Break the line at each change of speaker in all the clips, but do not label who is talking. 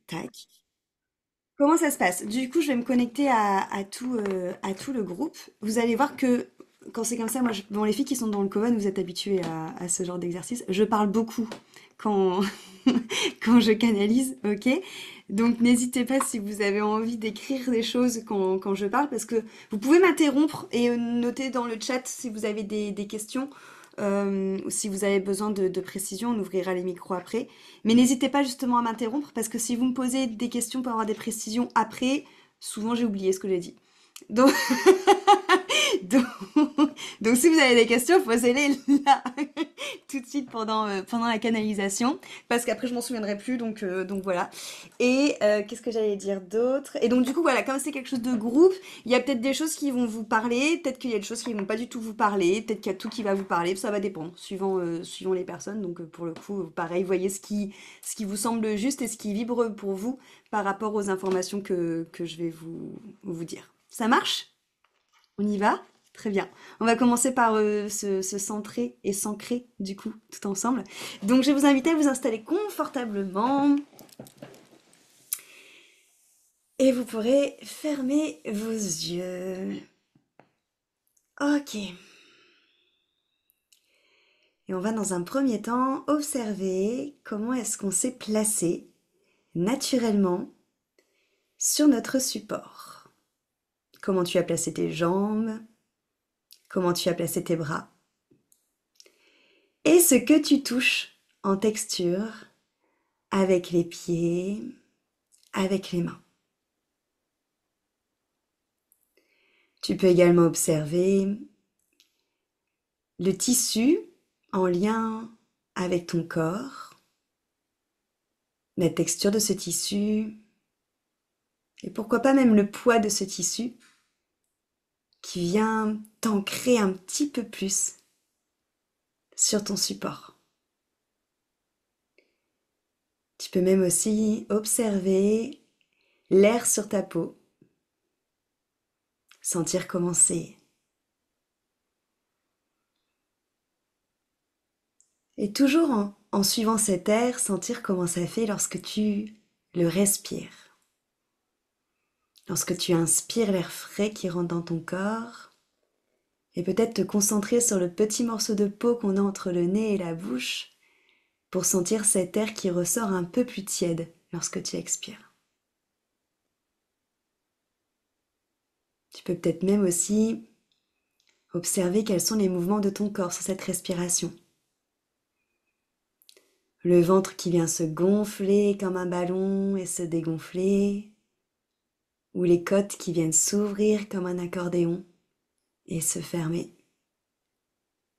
Tac. Comment ça se passe? Du coup, je vais me connecter à tout le groupe. Vous allez voir que quand c'est comme ça, bon, les filles qui sont dans le Coven, vous êtes habituées à ce genre d'exercice. Je parle beaucoup quand, quand je canalise, ok? Donc n'hésitez pas si vous avez envie d'écrire des choses quand je parle, parce que vous pouvez m'interrompre et noter dans le chat si vous avez des questions. Ou si vous avez besoin de précision, on ouvrira les micros après. Mais n'hésitez pas justement à m'interrompre parce que si vous me posez des questions pour avoir des précisions après, souvent j'ai oublié ce que j'ai dit. Donc, donc, donc si vous avez des questions, posez-les là, tout de suite pendant la canalisation, parce qu'après je m'en souviendrai plus, donc voilà. Et qu'est-ce que j'allais dire d'autre? Et donc du coup voilà, comme c'est quelque chose de groupe, il y a peut-être des choses qui vont vous parler, peut-être qu'il y a des choses qui vont pas du tout vous parler, peut-être qu'il y a tout qui va vous parler, ça va dépendre, suivant les personnes. Donc pour le coup, pareil, voyez ce qui vous semble juste et ce qui vibre pour vous par rapport aux informations que je vais vous dire. Ça marche? On y va? Très bien. On va commencer par se centrer et s'ancrer du coup tout ensemble. Donc je vais vous inviter à vous installer confortablement et vous pourrez fermer vos yeux. Ok. Et on va dans un premier temps observer comment est-ce qu'on s'est placé naturellement sur notre support. Comment tu as placé tes jambes, comment tu as placé tes bras et ce que tu touches en texture avec les pieds, avec les mains. Tu peux également observer le tissu en lien avec ton corps, la texture de ce tissu et pourquoi pas même le poids de ce tissu qui vient t'ancrer un petit peu plus sur ton support. Tu peux même aussi observer l'air sur ta peau, sentir comment c'est. Et toujours en suivant cet air, sentir comment ça fait lorsque tu le respires. Lorsque tu inspires l'air frais qui rentre dans ton corps, et peut-être te concentrer sur le petit morceau de peau qu'on a entre le nez et la bouche pour sentir cet air qui ressort un peu plus tiède lorsque tu expires. Tu peux peut-être même aussi observer quels sont les mouvements de ton corps sur cette respiration. Le ventre qui vient se gonfler comme un ballon et se dégonfler, ou les côtes qui viennent s'ouvrir comme un accordéon et se fermer,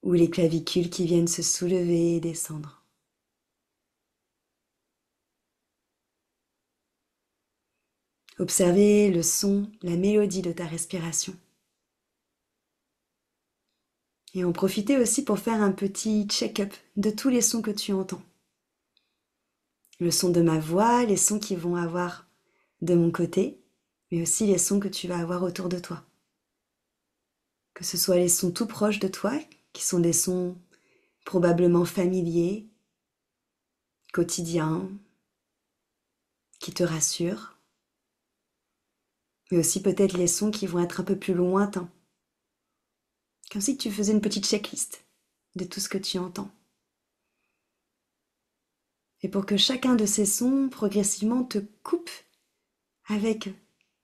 ou les clavicules qui viennent se soulever et descendre. Observez le son, la mélodie de ta respiration. Et en profiter aussi pour faire un petit check-up de tous les sons que tu entends. Le son de ma voix, les sons qui vont avoir de mon côté, mais aussi les sons que tu vas avoir autour de toi. Que ce soit les sons tout proches de toi, qui sont des sons probablement familiers, quotidiens, qui te rassurent, mais aussi peut-être les sons qui vont être un peu plus lointains. Comme si tu faisais une petite checklist de tout ce que tu entends. Et pour que chacun de ces sons progressivement te coupe avec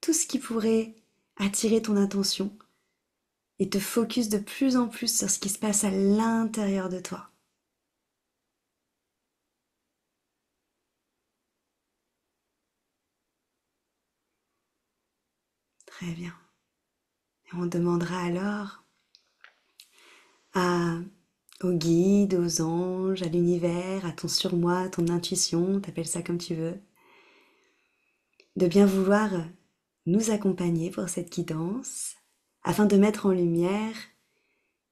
tout ce qui pourrait attirer ton attention et te focus de plus en plus sur ce qui se passe à l'intérieur de toi. Très bien. Et on demandera alors à, aux guides, aux anges, à l'univers, à ton surmoi, à ton intuition, t'appelles ça comme tu veux, de bien vouloir nous accompagner pour cette guidance afin de mettre en lumière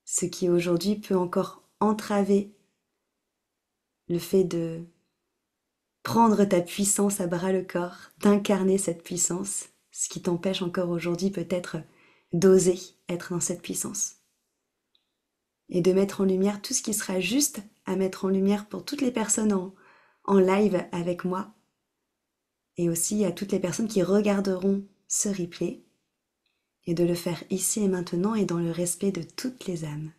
ce qui aujourd'hui peut encore entraver le fait de prendre ta puissance à bras le corps, d'incarner cette puissance, ce qui t'empêche encore aujourd'hui peut-être d'oser être dans cette puissance. Et de mettre en lumière tout ce qui sera juste à mettre en lumière pour toutes les personnes en live avec moi et aussi à toutes les personnes qui regarderont ce replay, et de le faire ici et maintenant et dans le respect de toutes les âmes.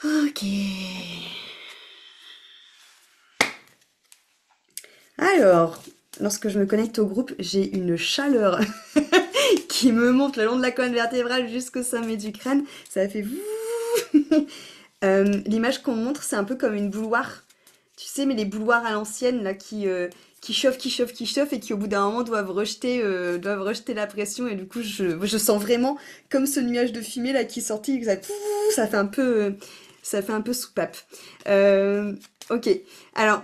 Ok. Alors, lorsque je me connecte au groupe, j'ai une chaleur qui me monte le long de la colonne vertébrale jusqu'au sommet du crâne. Ça fait l'image qu'on montre, c'est un peu comme une bouilloire. Tu sais, mais les bouilloires à l'ancienne, là, qui chauffent, qui chauffent, et qui, au bout d'un moment, doivent rejeter la pression. Et du coup, je sens vraiment comme ce nuage de fumée, là, qui est sorti, ça fait un peu, ça fait un peu soupape. Euh, ok. Alors,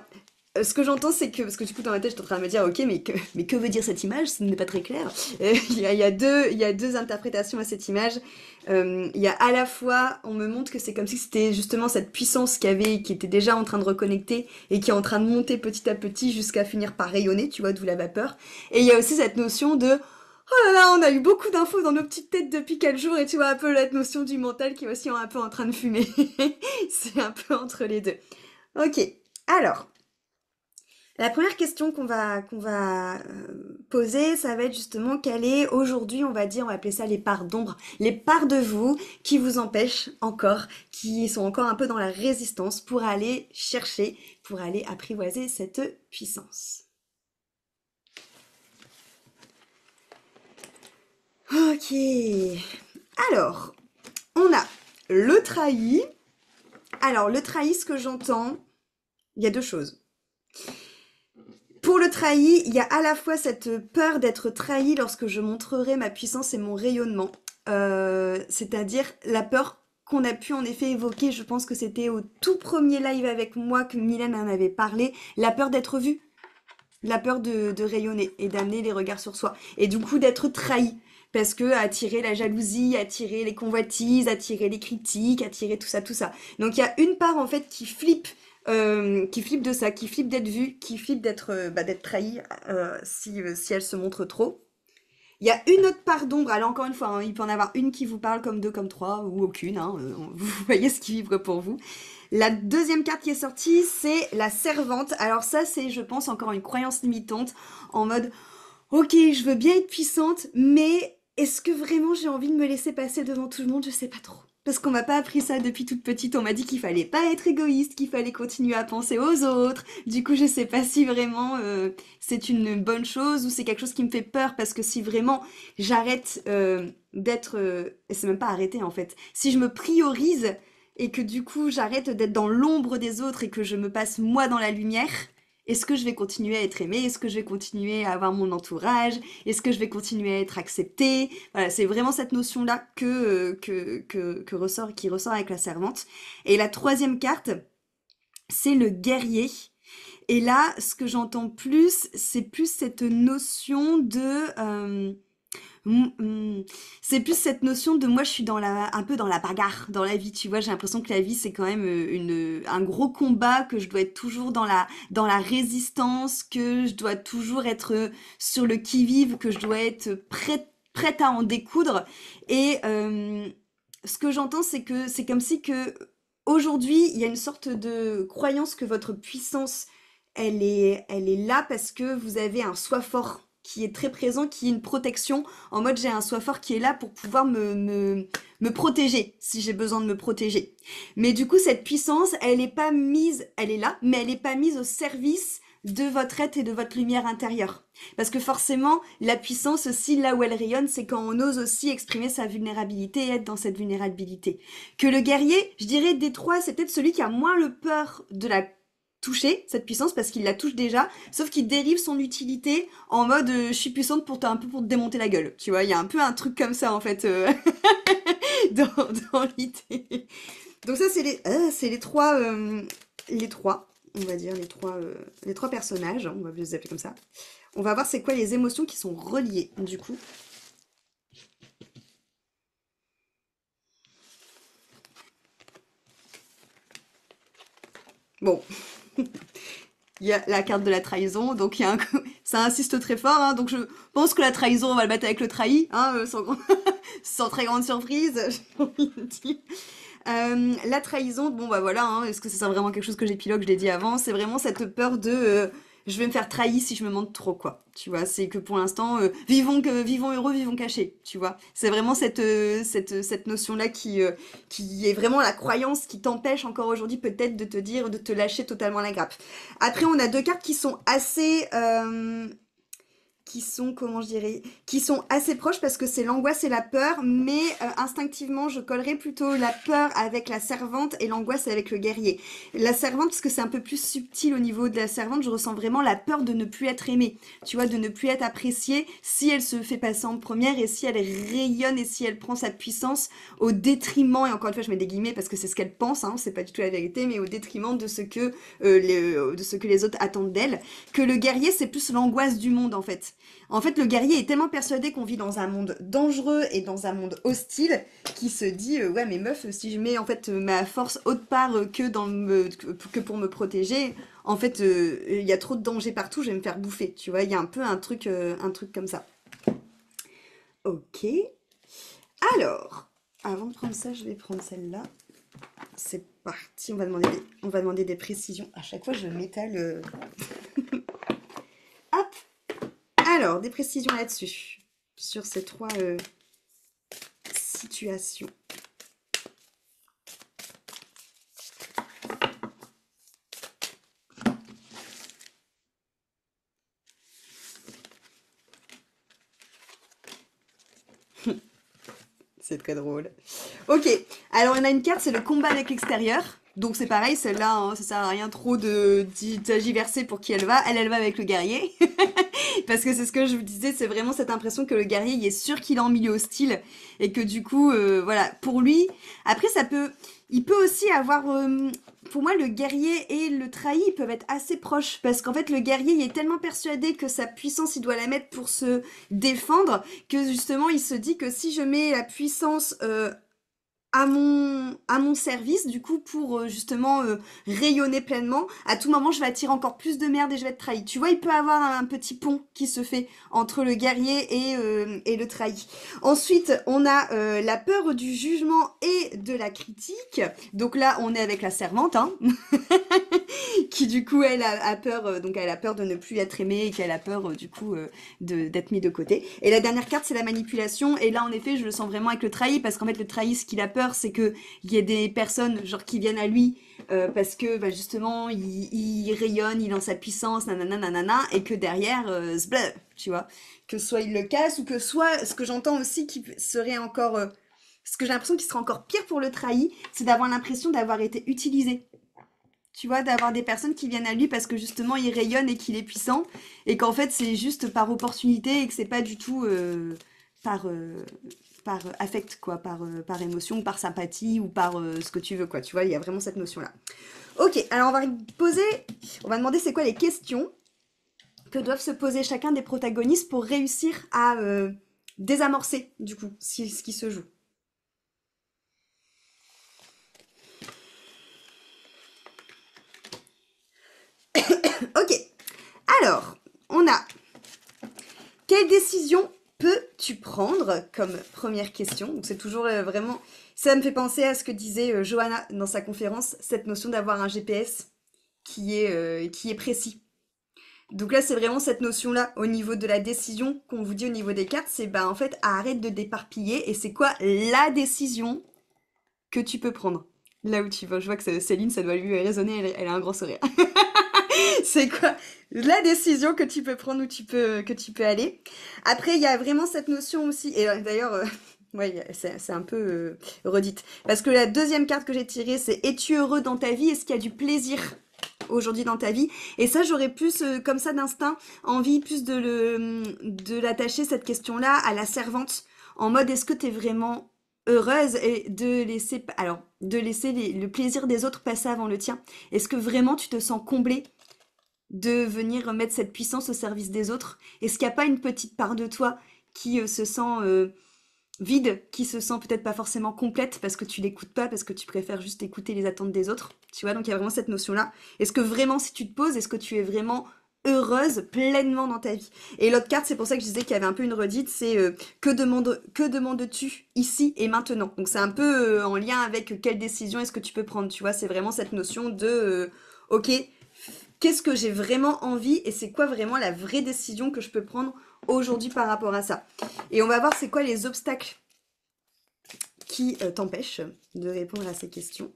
ce que j'entends, c'est que, parce que du coup, dans ma tête, je suis en train de me dire, ok, mais que veut dire cette image? Ce n'est pas très clair. Il y a deux interprétations à cette image. Il y a à la fois, on me montre que c'est comme si c'était justement cette puissance qui était déjà en train de reconnecter et qui est en train de monter petit à petit jusqu'à finir par rayonner, tu vois, d'où la vapeur. Et il y a aussi cette notion de, oh là là, on a eu beaucoup d'infos dans nos petites têtes depuis quel jour, et tu vois un peu la notion du mental qui est aussi un peu en train de fumer. C'est un peu entre les deux. Ok, alors. La première question qu'on va poser, ça va être justement quelle est aujourd'hui, on va dire, on va appeler ça les parts d'ombre, les parts de vous qui vous empêchent encore, qui sont encore un peu dans la résistance pour aller chercher, pour aller apprivoiser cette puissance. Ok. Alors, on a le trahi. Alors, le trahi, ce que j'entends, il y a deux choses. Pour le trahi, il y a à la fois cette peur d'être trahi lorsque je montrerai ma puissance et mon rayonnement. C'est-à-dire la peur qu'on a pu en effet évoquer, je pense que c'était au tout premier live avec moi que Mylène en avait parlé, la peur d'être vue, la peur de rayonner et d'amener les regards sur soi. Et du coup d'être trahi. Parce que attirer la jalousie, attirer les convoitises, attirer les critiques, attirer tout ça, tout ça. Donc il y a une part en fait qui flippe de ça, qui flippe d'être vue, qui flippe d'être trahie si elle se montre trop. Il y a une autre part d'ombre, alors encore une fois, hein, il peut en avoir une qui vous parle comme deux, comme trois, ou aucune, hein, vous voyez ce qui vibre pour vous. La deuxième carte qui est sortie, c'est la servante. Alors ça, c'est, je pense, encore une croyance limitante, en mode, ok, je veux bien être puissante, mais est-ce que vraiment j'ai envie de me laisser passer devant tout le monde? Je sais pas trop. Parce qu'on m'a pas appris ça depuis toute petite, on m'a dit qu'il fallait pas être égoïste, qu'il fallait continuer à penser aux autres. Du coup, je sais pas si vraiment c'est une bonne chose ou c'est quelque chose qui me fait peur, parce que si vraiment j'arrête d'être... et c'est même pas arrêter en fait. Si je me priorise et que du coup j'arrête d'être dans l'ombre des autres et que je me passe moi dans la lumière, est-ce que je vais continuer à être aimée? Est-ce que je vais continuer à avoir mon entourage? Est-ce que je vais continuer à être acceptée? Voilà, c'est vraiment cette notion-là qui ressort avec la servante. Et la troisième carte, c'est le guerrier. Et là, ce que j'entends plus, c'est plus cette notion de... c'est plus cette notion de moi je suis un peu dans la bagarre dans la vie, tu vois, j'ai l'impression que la vie c'est quand même un gros combat, que je dois être toujours dans la résistance, que je dois toujours être sur le qui-vive, que je dois être prête à en découdre. Et ce que j'entends, c'est que c'est comme si que aujourd'hui il y a une sorte de croyance que votre puissance elle est là parce que vous avez un soi fort qui est très présent, qui est une protection, en mode j'ai un soi fort qui est là pour pouvoir me protéger, si j'ai besoin de me protéger. Mais du coup, cette puissance, elle est pas mise, elle est là, mais elle est pas mise au service de votre être et de votre lumière intérieure. Parce que forcément, la puissance aussi, là où elle rayonne, c'est quand on ose aussi exprimer sa vulnérabilité et être dans cette vulnérabilité. Que le guerrier, je dirais des trois, c'est peut-être celui qui a moins le peur de la toucher, cette puissance, parce qu'il la touche déjà, sauf qu'il dérive son utilité en mode je suis puissante un peu pour te démonter la gueule. Tu vois, il y a un peu un truc comme ça en fait dans, dans l'idée. Donc ça c'est les trois, on va dire les trois personnages, on va les appeler comme ça. On va voir c'est quoi les émotions qui sont reliées du coup. Bon, il y a la carte de la trahison, donc il y a ça insiste très fort, hein, donc je pense que la trahison, on va le battre avec le trahi, hein, sans très grande surprise, j'ai envie de dire. La trahison, bon bah voilà, hein, est-ce que c'est ça vraiment quelque chose que j'épilogue, je l'ai dit avant, c'est vraiment cette peur de je vais me faire trahir si je me montre trop, quoi. Tu vois, c'est que pour l'instant, vivons heureux, vivons cachés, tu vois. C'est vraiment cette notion-là qui est vraiment la croyance qui t'empêche encore aujourd'hui peut-être de te dire, de te lâcher totalement la grappe. Après, on a deux cartes qui sont assez, qui sont, comment je dirais, qui sont assez proches parce que c'est l'angoisse et la peur, mais instinctivement, je collerais plutôt la peur avec la servante et l'angoisse avec le guerrier. La servante, parce que c'est un peu plus subtil au niveau de la servante, je ressens vraiment la peur de ne plus être aimée, tu vois, de ne plus être appréciée si elle se fait passer en première et si elle rayonne et si elle prend sa puissance au détriment, et encore une fois, je mets des guillemets parce que c'est ce qu'elle pense, hein, c'est pas du tout la vérité, mais au détriment de de ce que les autres attendent d'elle. Que le guerrier, c'est plus l'angoisse du monde, en fait. En fait, le guerrier est tellement persuadé qu'on vit dans un monde dangereux et dans un monde hostile qu'il se dit ouais mais meuf, si je mets en fait ma force autre part que pour me protéger, en fait il y a trop de danger partout, je vais me faire bouffer. Tu vois, il y a un peu un truc comme ça. Ok. Alors, avant de prendre ça, je vais prendre celle-là. C'est parti. On va demander des précisions. À chaque fois, je m'étale. Hop. Alors, des précisions là-dessus, sur ces trois situations. C'est très drôle. Ok, alors on a une carte, c'est le combat avec l'extérieur. Donc c'est pareil, celle-là, hein, ça sert à rien trop de tergiverser pour qui elle va. Elle va avec le guerrier. Parce que c'est ce que je vous disais, c'est vraiment cette impression que le guerrier, il est sûr qu'il est en milieu hostile. Et que du coup, voilà, pour lui... Après, il peut aussi avoir... pour moi, le guerrier et le trahi ils peuvent être assez proches. Parce qu'en fait, le guerrier, il est tellement persuadé que sa puissance, il doit la mettre pour se défendre, que justement, il se dit que si je mets la puissance à mon service, du coup, pour justement rayonner pleinement, à tout moment, je vais attirer encore plus de merde et je vais être trahi. Tu vois, il peut avoir un petit pont qui se fait entre le guerrier et le trahi. Ensuite, on a la peur du jugement et de la critique. Donc là, on est avec la servante, hein, qui du coup, elle a peur, donc elle a peur de ne plus être aimée et qu'elle a peur, du coup, d'être mis de côté. Et la dernière carte, c'est la manipulation. Et là, en effet, je le sens vraiment avec le trahi, parce qu'en fait, le trahi, ce qu'il a peur, c'est que il y ait des personnes, genre, qui viennent à lui, parce que, bah, justement, il rayonne, il a sa puissance, nanana, nanana, et que derrière, zbleh, tu vois, que soit il le casse, ou que soit, ce que j'entends aussi, qui serait encore, ce que j'ai l'impression qui serait encore pire pour le trahi, c'est d'avoir l'impression d'avoir été utilisé. Tu vois, d'avoir des personnes qui viennent à lui parce que justement il rayonne et qu'il est puissant, et qu'en fait c'est juste par opportunité et que c'est pas du tout par, par affect, quoi, par émotion, par sympathie ou par ce que tu veux, quoi. Tu vois, il y a vraiment cette notion-là. Ok, alors on va demander c'est quoi les questions que doivent se poser chacun des protagonistes pour réussir à désamorcer, du coup, ce qui se joue. Ok, alors, on a quelle décision peux-tu prendre comme première question? Donc c'est toujours vraiment... Ça me fait penser à ce que disait Johanna dans sa conférence, cette notion d'avoir un GPS qui est précis. Donc là, c'est vraiment cette notion-là au niveau de la décision qu'on vous dit au niveau des cartes, c'est en fait arrête de d'éparpiller et c'est quoi la décision que tu peux prendre? Là où tu vas, je vois que Céline, ça doit lui résonner, elle a un grand sourire. C'est quoi la décision que tu peux prendre, que tu peux aller. Après, il y a vraiment cette notion aussi, et d'ailleurs, ouais, c'est un peu redite. Parce que la deuxième carte que j'ai tirée, c'est es-tu heureux dans ta vie? Est-ce qu'il y a du plaisir aujourd'hui dans ta vie? Et ça, j'aurais plus, comme ça d'instinct, envie plus de l'attacher, cette question-là, à la servante. En mode, est-ce que tu es vraiment heureuse et de laisser le plaisir des autres passer avant le tien? Est-ce que vraiment tu te sens comblée de venir mettre cette puissance au service des autres? Est-ce qu'il n'y a pas une petite part de toi qui se sent vide, qui se sent peut-être pas forcément complète parce que tu l'écoutes pas, parce que tu préfères juste écouter les attentes des autres? Tu vois, donc il y a vraiment cette notion-là. Est-ce que vraiment, si tu te poses, est-ce que tu es vraiment heureuse pleinement dans ta vie? Et l'autre carte, c'est pour ça que je disais qu'il y avait un peu une redite, c'est que demandes-tu ici et maintenant? Donc c'est un peu en lien avec quelle décision est-ce que tu peux prendre, tu vois, c'est vraiment cette notion de ok, Qu'est-ce que j'ai vraiment envie et c'est quoi vraiment la vraie décision que je peux prendre aujourd'hui par rapport à ça. Et on va voir c'est quoi les obstacles qui t'empêchent de répondre à ces questions.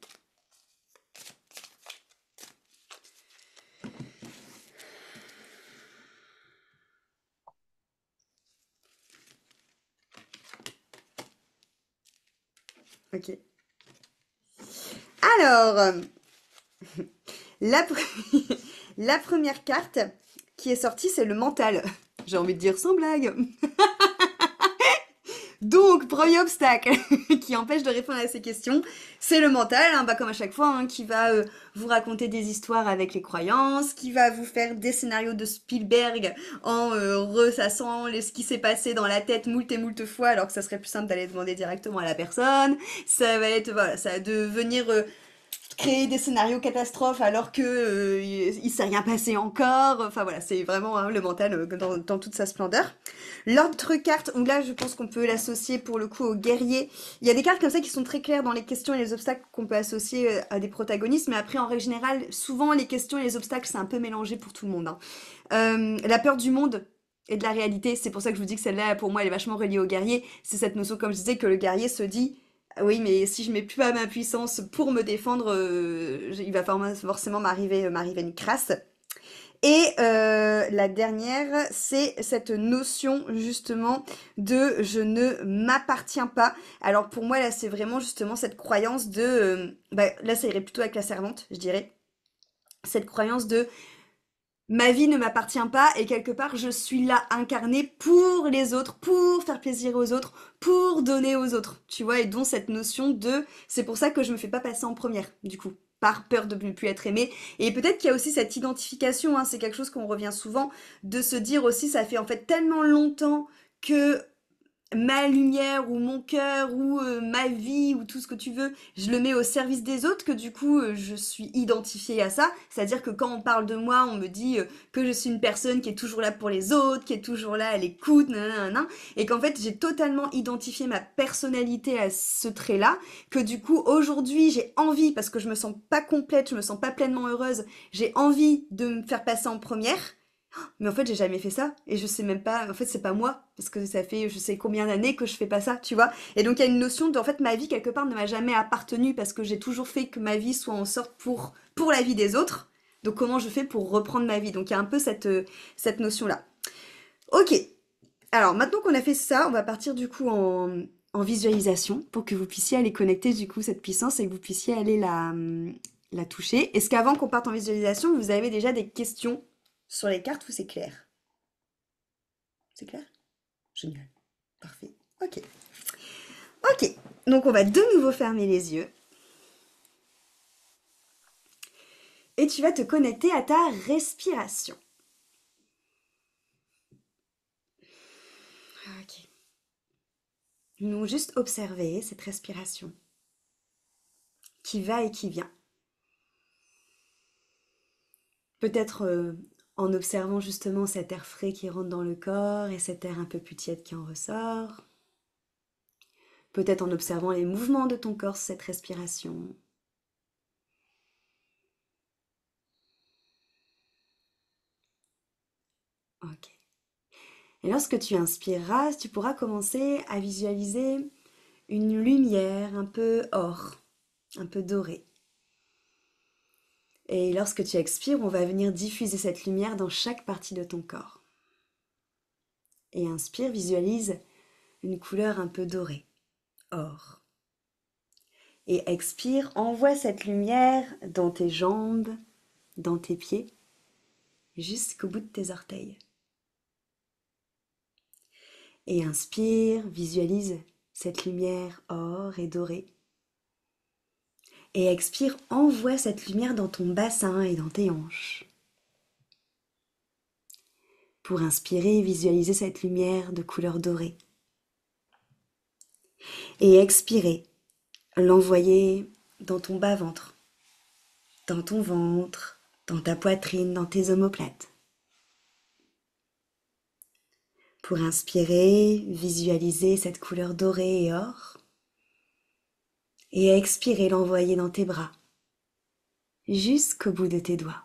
Ok. Alors, la, la première carte qui est sortie, c'est le mental. J'ai envie de dire sans blague. Donc, premier obstacle qui empêche de répondre à ces questions, c'est le mental, hein, bah, comme à chaque fois, hein, qui va vous raconter des histoires avec les croyances, qui va vous faire des scénarios de Spielberg en ressassant ce qui s'est passé dans la tête moult et moult fois, alors que ça serait plus simple d'aller demander directement à la personne. Ça va être, voilà, ça va devenir créer des scénarios catastrophes alors que il s'est rien passé encore. Enfin voilà, c'est vraiment hein, le mental dans toute sa splendeur. L'autre carte, où là je pense qu'on peut l'associer pour le coup au guerrier. Il y a des cartes comme ça qui sont très claires dans les questions et les obstacles qu'on peut associer à des protagonistes, mais après en règle générale, souvent les questions et les obstacles c'est un peu mélangé pour tout le monde. Hein. La peur du monde et de la réalité, c'est pour ça que je vous dis que celle-là pour moi elle est vachement reliée au guerrier. C'est cette notion comme je disais que le guerrier se dit oui, mais si je mets plus à ma puissance pour me défendre, il va forcément m'arriver une crasse. Et la dernière, c'est cette notion justement de je ne m'appartiens pas. Alors pour moi là, c'est vraiment justement cette croyance de, bah, là ça irait plutôt avec la servante, je dirais. Cette croyance de ma vie ne m'appartient pas et quelque part je suis là incarnée pour les autres, pour faire plaisir aux autres, pour donner aux autres, tu vois, et dont cette notion de c'est pour ça que je me fais pas passer en première, du coup, par peur de ne plus être aimée. Et peut-être qu'il y a aussi cette identification, hein, c'est quelque chose qu'on revient souvent, de se dire aussi ça fait en fait tellement longtemps que ma lumière ou mon cœur ou ma vie ou tout ce que tu veux, je le mets au service des autres que du coup je suis identifiée à ça. C'est-à-dire que quand on parle de moi, on me dit que je suis une personne qui est toujours là pour les autres, qui est toujours là à l'écoute, nanana, et qu'en fait j'ai totalement identifié ma personnalité à ce trait-là, que du coup aujourd'hui j'ai envie, parce que je me sens pas complète, je me sens pas pleinement heureuse, j'ai envie de me faire passer en première. Mais en fait, j'ai jamais fait ça et je sais même pas. En fait, c'est pas moi parce que ça fait je sais combien d'années que je fais pas ça, tu vois. Et donc il y a une notion de en fait ma vie quelque part ne m'a jamais appartenu parce que j'ai toujours fait que ma vie soit en sorte pour la vie des autres. Donc comment je fais pour reprendre ma vie? Donc il y a un peu cette notion là. Ok. Alors maintenant qu'on a fait ça, on va partir du coup en visualisation pour que vous puissiez aller connecter du coup cette puissance et que vous puissiez aller la toucher. Est-ce qu'avant qu'on parte en visualisation, vous avez déjà des questions sur les cartes ou c'est clair? C'est clair? Génial. Parfait. Ok. Ok. Donc on va de nouveau fermer les yeux. Et tu vas te connecter à ta respiration. Ok. Nous juste observer cette respiration qui va et qui vient. Peut-être en observant justement cet air frais qui rentre dans le corps et cet air un peu plus tiède qui en ressort. Peut-être en observant les mouvements de ton corps, cette respiration. Ok. Et lorsque tu inspireras, tu pourras commencer à visualiser une lumière un peu or, un peu dorée. Et lorsque tu expires, on va venir diffuser cette lumière dans chaque partie de ton corps. Et inspire, visualise une couleur un peu dorée, or. Et expire, envoie cette lumière dans tes jambes, dans tes pieds, jusqu'au bout de tes orteils. Et inspire, visualise cette lumière or et dorée. Et expire, envoie cette lumière dans ton bassin et dans tes hanches. Pour inspirer, visualiser cette lumière de couleur dorée. Et expirer, l'envoyer dans ton bas-ventre, dans ton ventre, dans ta poitrine, dans tes omoplates. Pour inspirer, visualiser cette couleur dorée et or. Et expirer, l'envoyer dans tes bras, jusqu'au bout de tes doigts.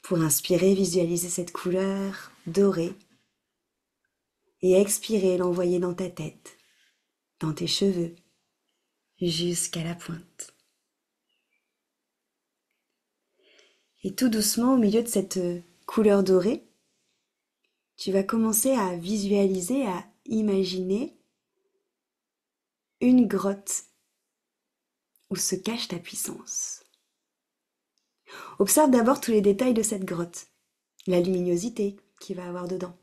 Pour inspirer, visualiser cette couleur dorée et expirer, l'envoyer dans ta tête, dans tes cheveux, jusqu'à la pointe. Et tout doucement, au milieu de cette couleur dorée, tu vas commencer à visualiser, à imaginer une grotte où se cache ta puissance. Observe d'abord tous les détails de cette grotte, la luminosité qu'il va avoir dedans,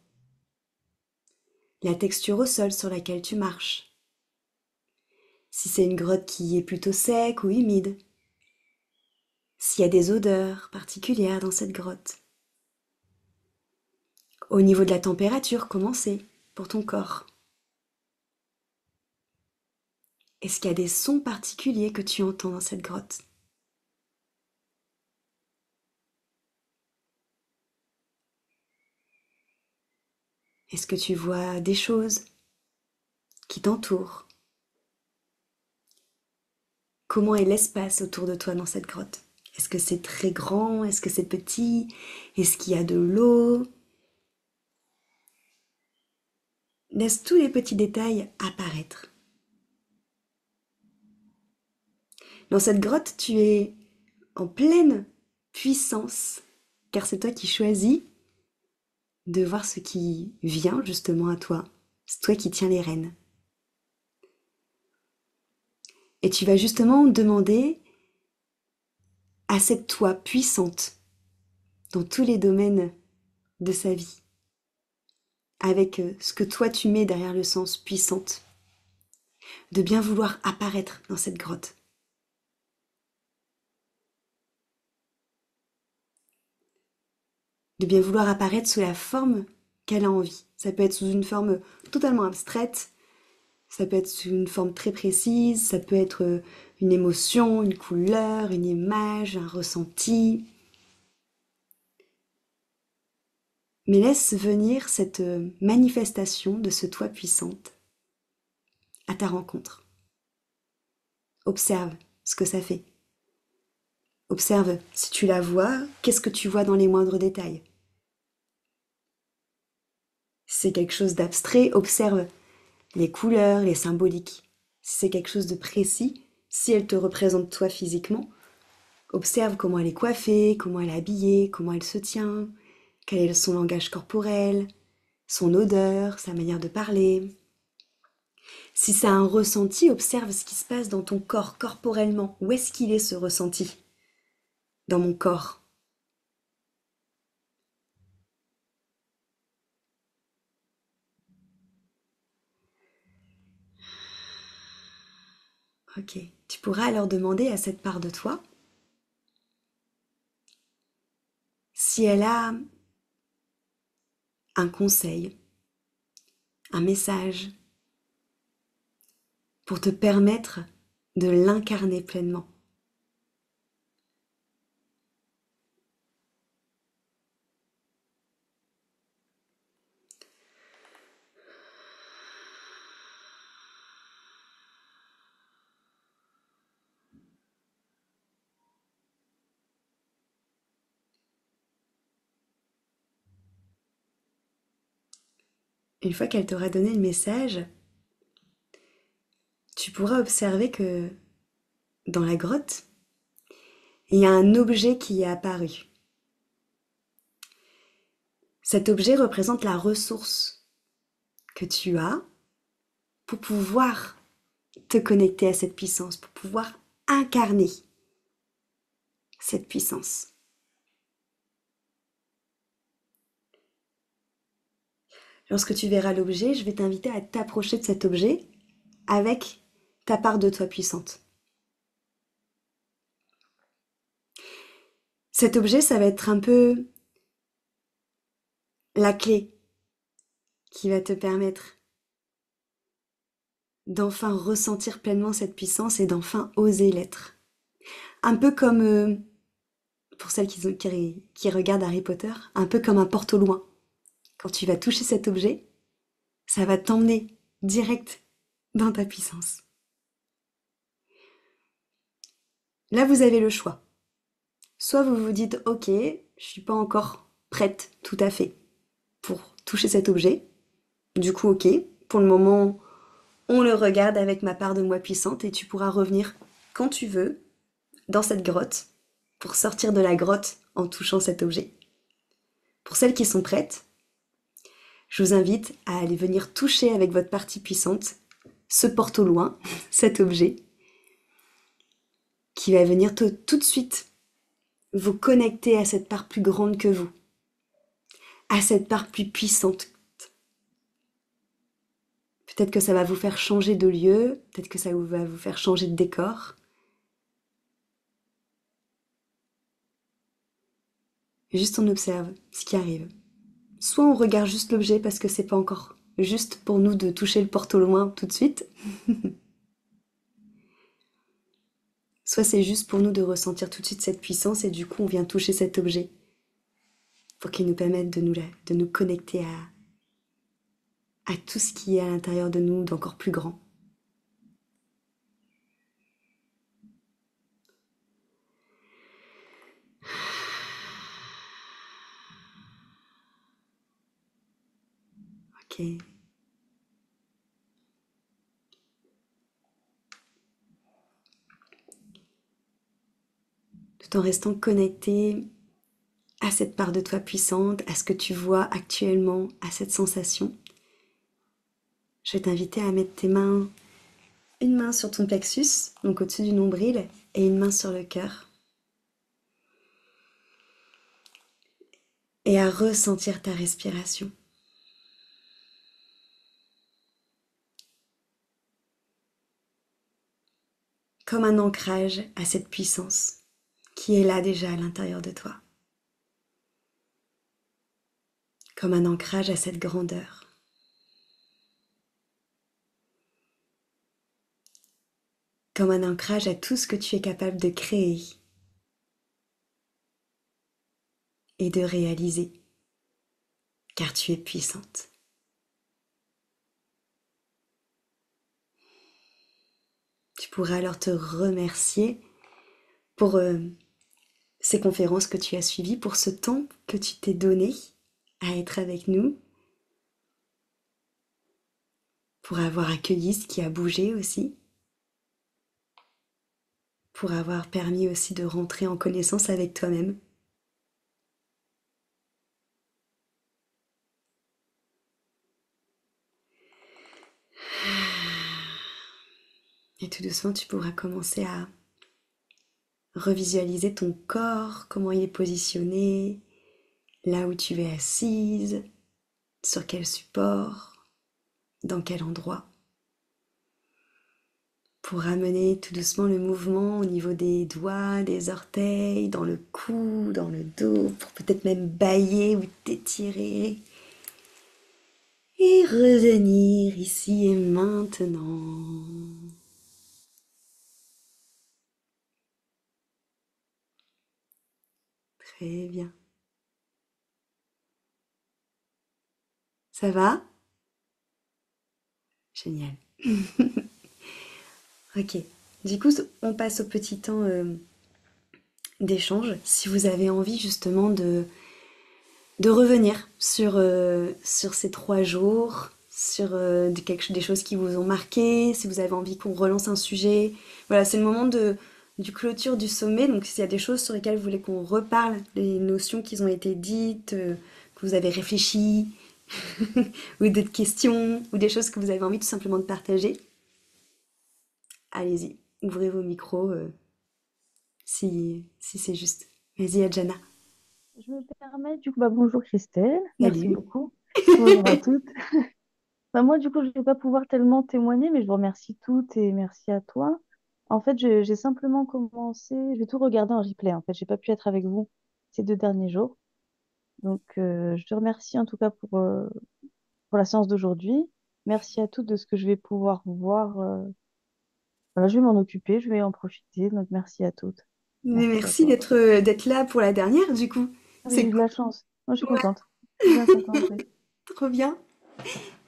la texture au sol sur laquelle tu marches, si c'est une grotte qui est plutôt sec ou humide, s'il y a des odeurs particulières dans cette grotte. Au niveau de la température, comment c'est pour ton corps? Est-ce qu'il y a des sons particuliers que tu entends dans cette grotte? Est-ce que tu vois des choses qui t'entourent? Comment est l'espace autour de toi dans cette grotte? Est-ce que c'est très grand? Est-ce que c'est petit? Est-ce qu'il y a de l'eau? Laisse tous les petits détails apparaître. Dans cette grotte, tu es en pleine puissance, car c'est toi qui choisis de voir ce qui vient justement à toi. C'est toi qui tiens les rênes. Et tu vas justement demander à cette toi puissante dans tous les domaines de sa vie, avec ce que toi tu mets derrière le sens puissante, de bien vouloir apparaître dans cette grotte. De bien vouloir apparaître sous la forme qu'elle a envie. Ça peut être sous une forme totalement abstraite, ça peut être sous une forme très précise, ça peut être une émotion, une couleur, une image, un ressenti. Mais laisse venir cette manifestation de ce toi puissante à ta rencontre. Observe ce que ça fait. Observe si tu la vois, qu'est-ce que tu vois dans les moindres détails. Si c'est quelque chose d'abstrait, observe les couleurs, les symboliques. Si c'est quelque chose de précis, si elle te représente toi physiquement, observe comment elle est coiffée, comment elle est habillée, comment elle se tient, quel est son langage corporel, son odeur, sa manière de parler. Si c'est un ressenti, observe ce qui se passe dans ton corps corporellement. Où est-ce qu'il est ce ressenti dans mon corps? Ok, tu pourras alors demander à cette part de toi si elle a un conseil, un message pour te permettre de l'incarner pleinement. Une fois qu'elle t'aura donné le message, tu pourras observer que dans la grotte, il y a un objet qui est apparu. Cet objet représente la ressource que tu as pour pouvoir te connecter à cette puissance, pour pouvoir incarner cette puissance. Lorsque tu verras l'objet, je vais t'inviter à t'approcher de cet objet avec ta part de toi puissante. Cet objet, ça va être un peu la clé qui va te permettre d'enfin ressentir pleinement cette puissance et d'enfin oser l'être. Un peu comme, pour celles qui regardent Harry Potter, un peu comme un porte au loin. Quand tu vas toucher cet objet, ça va t'emmener direct dans ta puissance. Là, vous avez le choix. Soit vous vous dites, ok, je je suis pas encore prête tout à fait pour toucher cet objet. Du coup, ok, pour le moment, on le regarde avec ma part de moi puissante et tu pourras revenir quand tu veux dans cette grotte pour sortir de la grotte en touchant cet objet. Pour celles qui sont prêtes, je vous invite à aller venir toucher avec votre partie puissante ce porte au loin, cet objet, qui va venir tout de suite vous connecter à cette part plus grande que vous, à cette part plus puissante. Peut-être que ça va vous faire changer de lieu, peut-être que ça va vous faire changer de décor. Juste on observe ce qui arrive. Soit on regarde juste l'objet parce que c'est pas encore juste pour nous de toucher le porte au loin tout de suite, soit c'est juste pour nous de ressentir tout de suite cette puissance et du coup on vient toucher cet objet pour qu'il nous permette de nous connecter à tout ce qui est à l'intérieur de nous d'encore plus grand. Ok. Tout en restant connecté à cette part de toi puissante, à ce que tu vois actuellement, à cette sensation. Je vais t'inviter à mettre tes mains, une main sur ton plexus, donc au-dessus du nombril, et une main sur le cœur. Et à ressentir ta respiration. Comme un ancrage à cette puissance qui est là déjà à l'intérieur de toi. Comme un ancrage à cette grandeur. Comme un ancrage à tout ce que tu es capable de créer et de réaliser, car tu es puissante. Tu pourras alors te remercier pour ces conférences que tu as suivies, pour ce temps que tu t'es donné à être avec nous, pour avoir accueilli ce qui a bougé aussi, pour avoir permis aussi de rentrer en connaissance avec toi-même. Et tout doucement, tu pourras commencer à revisualiser ton corps, comment il est positionné, là où tu es assise, sur quel support, dans quel endroit. Pour ramener tout doucement le mouvement au niveau des doigts, des orteils, dans le cou, dans le dos, pour peut-être même bâiller ou t'étirer. Et revenir ici et maintenant. Très bien. Ça va? Génial. Ok. Du coup, on passe au petit temps d'échange. Si vous avez envie justement de revenir sur ces 3 jours, sur des choses qui vous ont marqué, si vous avez envie qu'on relance un sujet. Voilà, c'est le moment du clôture du sommet. Donc, s'il y a des choses sur lesquelles vous voulez qu'on reparle, des notions qui ont été dites, que vous avez réfléchi, ou d'autres questions, ou des choses que vous avez envie tout simplement de partager, allez-y, ouvrez vos micros si c'est juste. Vas-y, Adjana.
Je me permets, du coup, bonjour Christelle, merci
Salut.
beaucoup. Bonjour à toutes. Moi, du coup, je ne vais pas pouvoir tellement témoigner, mais je vous remercie toutes et merci à toi. En fait, j'ai simplement commencé, je vais tout regarder en replay. En fait, j'ai pas pu être avec vous ces 2 derniers jours. Donc, je te remercie en tout cas pour la séance d'aujourd'hui. Merci à toutes de ce que je vais pouvoir voir. Voilà, je vais m'en occuper, je vais en profiter. Donc, merci à toutes.
Mais
Merci à
merci
toi.
d'être là pour la dernière, du coup.
Ah oui,
C'est
j'ai eu de
cool.
la chance. Moi, je suis
Ouais,
contente. Je suis bien contente, oui.
trop bien.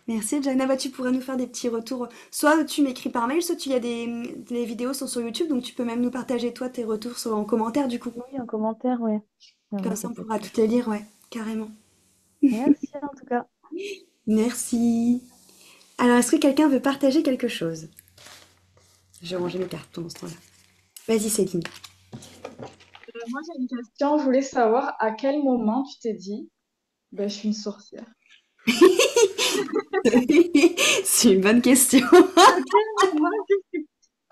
Merci, Adjana. Bah, tu pourras nous faire des petits retours. Soit tu m'écris par mail, soit il y a les vidéos sont sur YouTube, donc tu peux même nous partager, toi, tes retours en commentaire, du coup.
Oui, un commentaire, oui.
Comme
Finalement,
ça,
ça
on
peut être
pourra
cool.
tout les lire, ouais, carrément.
Merci en tout cas.
Merci. Alors, est-ce que quelqu'un veut partager quelque chose? Je vais ranger mes cartons dans ce temps-là. Vas-y, Céline.
Moi, j'ai une question. Je voulais savoir à quel moment tu t'es dit, ben, je suis une sorcière.
C'est une bonne question.
À quel moment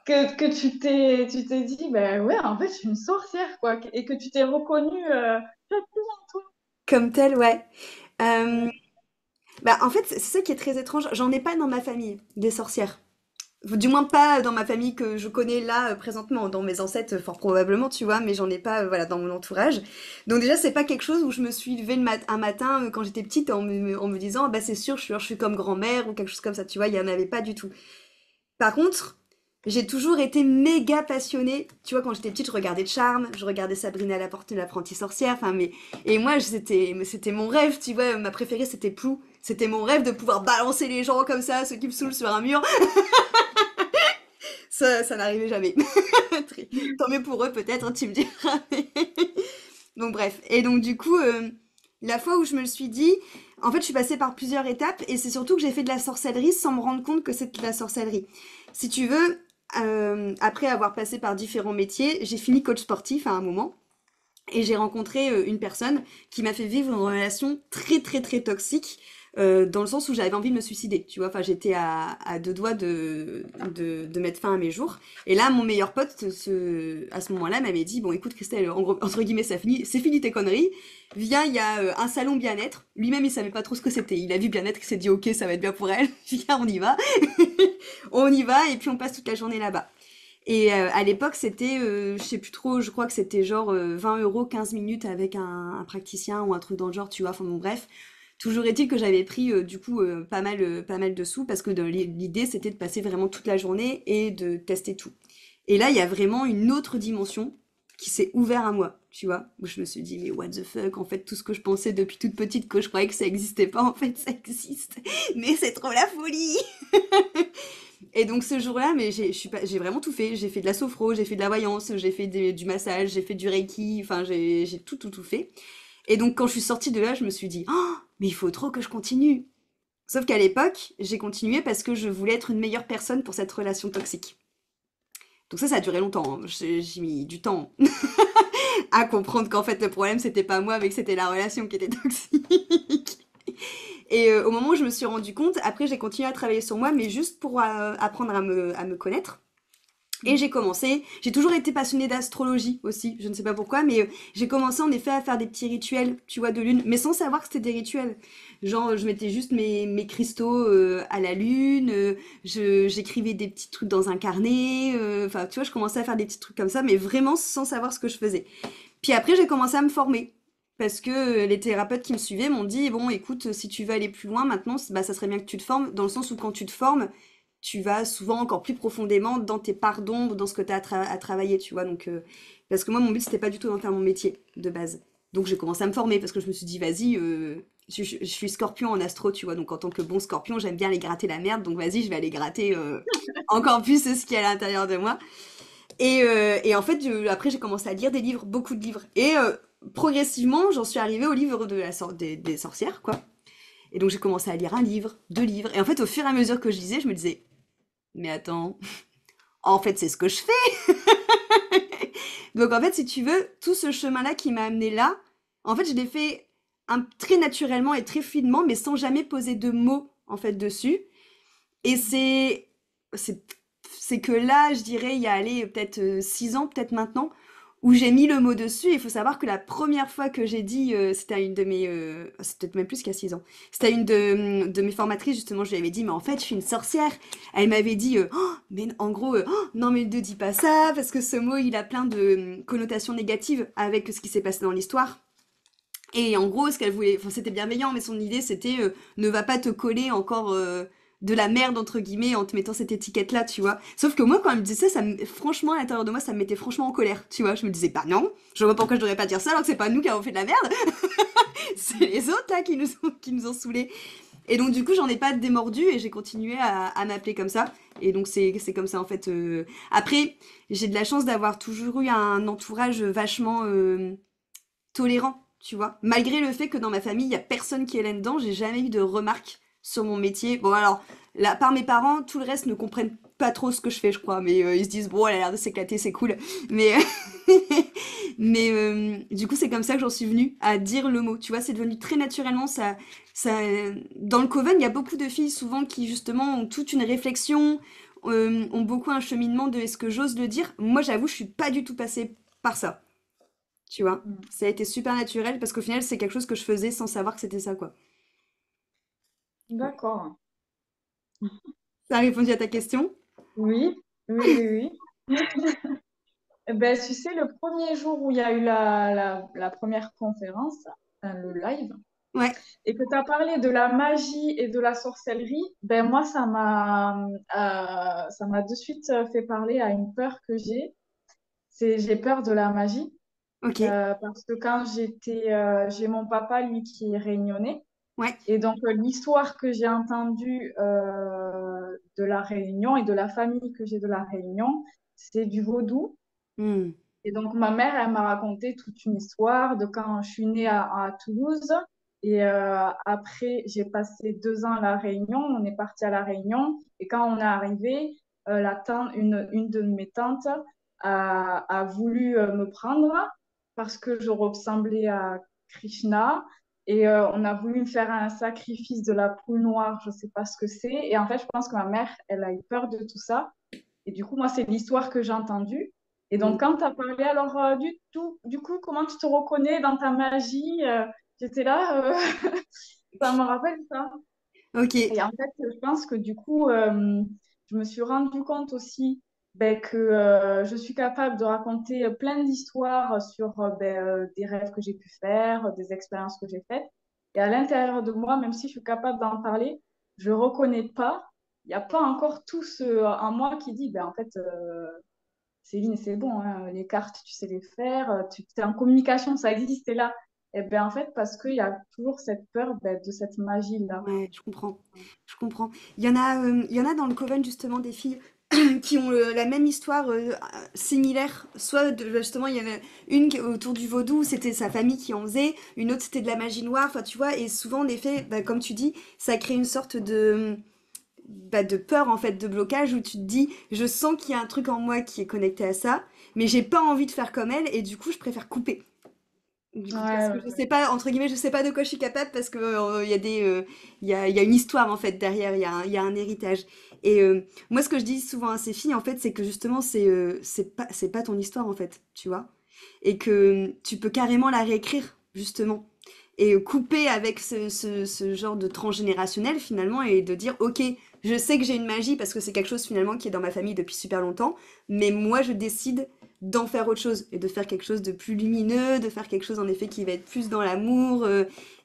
que tu t'es dit, ben ouais, en fait, je suis une sorcière, quoi. Et que tu t'es reconnue en toi.
Comme tel, ouais. Euh,
Ouais.
Bah, en fait, c'est ça qui est très étrange. J'en ai pas dans ma famille, des sorcières. Du moins pas dans ma famille que je connais là présentement, dans mes ancêtres fort probablement, tu vois, mais j'en ai pas voilà dans mon entourage. Donc déjà c'est pas quelque chose où je me suis levée un matin quand j'étais petite en me disant ah, bah c'est sûr je suis comme grand-mère ou quelque chose comme ça, tu vois, il y en avait pas du tout. Par contre, j'ai toujours été méga passionnée. Tu vois, quand j'étais petite, je regardais Charme, je regardais Sabrina la porte de l'apprentie sorcière. Enfin, mais et moi, c'était mon rêve. Tu vois, ma préférée, c'était Plou. C'était mon rêve de pouvoir balancer les gens comme ça, ceux qui me saoulent sur un mur. Ça n'arrivait jamais. Tant mieux pour eux, peut-être, hein, tu me diras. Donc bref. Et donc du coup, la fois où je me le suis dit, en fait, je suis passée par plusieurs étapes et c'est surtout que j'ai fait de la sorcellerie sans me rendre compte que c'était de la sorcellerie. Si tu veux, après avoir passé par différents métiers, j'ai fini coach sportif à un moment. Et j'ai rencontré une personne qui m'a fait vivre une relation très très très toxique, dans le sens où j'avais envie de me suicider, tu vois. Enfin, j'étais à deux doigts de mettre fin à mes jours. Et là, mon meilleur pote, à ce moment-là, m'avait dit, bon, écoute, Christelle, entre guillemets, c'est fini tes conneries. Viens, il y a un salon bien-être. Lui-même, il savait pas trop ce que c'était. Il a vu bien-être, il s'est dit, ok, ça va être bien pour elle. Viens, on y va. On y va, et puis on passe toute la journée là-bas. Et à l'époque, c'était, je sais plus trop, je crois que c'était genre 20 euros, 15 minutes avec un praticien ou un truc dans le genre, tu vois. Enfin bon, bref. Toujours est-il que j'avais pris du coup pas mal de sous parce que l'idée c'était de passer vraiment toute la journée et de tester tout. Et là, il y a vraiment une autre dimension qui s'est ouverte à moi, tu vois. Où je me suis dit, mais what the fuck, en fait, tout ce que je pensais depuis toute petite, que je croyais que ça existait pas, en fait, ça existe. Mais c'est trop la folie! Et donc ce jour-là, mais j'ai vraiment tout fait. J'ai fait de la sophro, j'ai fait de la voyance, j'ai fait du massage, j'ai fait du reiki, enfin j'ai tout fait. Et donc quand je suis sortie de là, je me suis dit, oh, mais il faut trop que je continue. Sauf qu'à l'époque, j'ai continué parce que je voulais être une meilleure personne pour cette relation toxique. Donc ça a duré longtemps, hein. J'ai mis du temps à comprendre qu'en fait le problème c'était pas moi, mais que c'était la relation qui était toxique. Et au moment où je me suis rendu compte, après j'ai continué à travailler sur moi, mais juste pour apprendre à me connaître. Et j'ai toujours été passionnée d'astrologie aussi, je ne sais pas pourquoi, mais j'ai commencé en effet à faire des petits rituels, tu vois, de lune, mais sans savoir que c'était des rituels. Genre, je mettais juste mes cristaux à la lune, j'écrivais des petits trucs dans un carnet, enfin, tu vois, je commençais à faire des petits trucs comme ça, mais vraiment sans savoir ce que je faisais. Puis après, j'ai commencé à me former. Parce que les thérapeutes qui me suivaient m'ont dit, bon, écoute, si tu veux aller plus loin maintenant, bah, ça serait bien que tu te formes, dans le sens où quand tu te formes, tu vas souvent encore plus profondément dans tes parts d'ombre, dans ce que tu as à travailler, tu vois. Donc, parce que moi, mon but, c'était pas du tout d'en faire mon métier de base. Donc, j'ai commencé à me former parce que je me suis dit, vas-y, je suis scorpion en astro, tu vois. Donc, en tant que bon scorpion, j'aime bien aller gratter la merde. Donc, vas-y, je vais aller gratter encore plus ce qu'il y a à l'intérieur de moi. Et en fait, après, j'ai commencé à lire des livres, beaucoup de livres. Et progressivement, j'en suis arrivée au livre des sorcières, quoi. Et donc, j'ai commencé à lire un livre, deux livres. Et en fait, au fur et à mesure que je lisais, je me disais, mais attends, en fait, c'est ce que je fais. Donc, en fait, si tu veux, tout ce chemin-là qui m'a amené là, en fait, je l'ai fait très naturellement et très fluidement, mais sans jamais poser de mots, en fait, dessus. Et c'est, c'est que là, je dirais, il y a allé peut-être 6 ans, peut-être maintenant, où j'ai mis le mot dessus. Il faut savoir que la première fois que j'ai dit, c'était à une de mes, c'est peut-être même plus qu'il y a 6 ans, c'était à une de mes formatrices, justement, je lui avais dit, mais en fait, je suis une sorcière. Elle m'avait dit, oh, mais en gros, oh, non, mais ne dis pas ça, parce que ce mot, il a plein de connotations négatives avec ce qui s'est passé dans l'histoire. Et en gros, ce qu'elle voulait, enfin, c'était bienveillant, mais son idée, c'était ne va pas te coller encore de la merde, entre guillemets, en te mettant cette étiquette-là, tu vois. Sauf que moi, quand elle me disait ça, franchement, à l'intérieur de moi, ça me mettait franchement en colère, tu vois. Je me disais, bah non, je vois pas pourquoi je devrais pas dire ça, alors que c'est pas nous qui avons fait de la merde, c'est les autres, là, qui nous ont saoulés. Et donc, du coup, j'en ai pas démordu et j'ai continué à m'appeler comme ça. Et donc, c'est comme ça, en fait. Après, j'ai de la chance d'avoir toujours eu un entourage vachement tolérant, tu vois. Malgré le fait que dans ma famille, il y a personne qui est là-dedans, j'ai jamais eu de remarques sur mon métier. Bon, alors, là, par mes parents, tout le reste ne comprennent pas trop ce que je fais, je crois, mais ils se disent, bon, elle a l'air de s'éclater, c'est cool. Mais, mais du coup, c'est comme ça que j'en suis venue à dire le mot. Tu vois, c'est devenu très naturellement. Dans le coven, il y a beaucoup de filles souvent qui, justement, ont toute une réflexion, ont beaucoup un cheminement de est-ce que j'ose le dire. Moi, j'avoue, je suis pas du tout passée par ça. Tu vois,
Mm.
ça a été super naturel parce qu'au final, c'est quelque chose que je faisais sans savoir que c'était ça, quoi.
D'accord.
Ça a répondu à ta question?
Oui, oui, oui, oui. Eh ben, tu sais, le premier jour où il y a eu la première conférence, enfin, le live,
Ouais,
et que tu as parlé de la magie et de la sorcellerie, ben moi, ça m'a de suite fait parler à une peur que j'ai. J'ai peur de la magie.
ok,
Parce que quand j'ai mon papa, lui, qui est réunionnais.
ouais.
Et donc, l'histoire que j'ai entendue de la Réunion et de la famille que j'ai de la Réunion, c'est du vaudou.
Hmm.
Et donc, ma mère, elle m'a raconté toute une histoire de quand je suis née à Toulouse. Et après, j'ai passé 2 ans à La Réunion. On est parti à La Réunion. Et quand on est arrivé, une de mes tantes a voulu me prendre parce que je ressemblais à Krishna. Et on a voulu me faire un sacrifice de la poule noire. Je ne sais pas ce que c'est. Et en fait, je pense que ma mère, elle a eu peur de tout ça. Et du coup, moi, c'est l'histoire que j'ai entendue. Et
Hmm.
donc, quand tu as parlé, alors, du coup, comment tu te reconnais dans ta magie? J'étais là, ça me rappelle ça.
Ok,
Et en fait, je pense que du coup, je me suis rendu compte aussi ben, que je suis capable de raconter plein d'histoires sur des rêves que j'ai pu faire, des expériences que j'ai faites. Et à l'intérieur de moi, même si je suis capable d'en parler, je reconnais pas. Il n'y a pas encore tout ce en moi qui dit, ben, en fait, Céline, c'est bon, hein, les cartes, tu sais les faire, tu es en communication, ça existe, et là. Et bien, en fait, parce qu'il y a toujours cette peur ben, de cette magie-là.
ouais, je comprends. Je comprends. Il y en a dans le coven justement des filles qui ont la même histoire similaire. Soit justement, il y en a une autour du vaudou, c'était sa famille qui en faisait, une autre c'était de la magie noire, enfin tu vois, et souvent en effet, bah, comme tu dis, ça crée une sorte de peur en fait, de blocage où tu te dis, je sens qu'il y a un truc en moi qui est connecté à ça, mais j'ai pas envie de faire comme elle, et du coup je préfère couper. Du coup, parce
Ouais,
que je
ouais.
sais pas, entre guillemets, je sais pas de quoi je suis capable parce que il y a il y a une histoire en fait derrière, il y a un héritage. Et moi, ce que je dis souvent à ces filles, en fait, c'est que justement, c'est pas ton histoire en fait, tu vois, et que tu peux carrément la réécrire justement et couper avec ce genre de transgénérationnel finalement et de dire, ok, je sais que j'ai une magie parce que c'est quelque chose finalement qui est dans ma famille depuis super longtemps, mais moi, je décide d'en faire autre chose et de faire quelque chose de plus lumineux, de faire quelque chose en effet qui va être plus dans l'amour.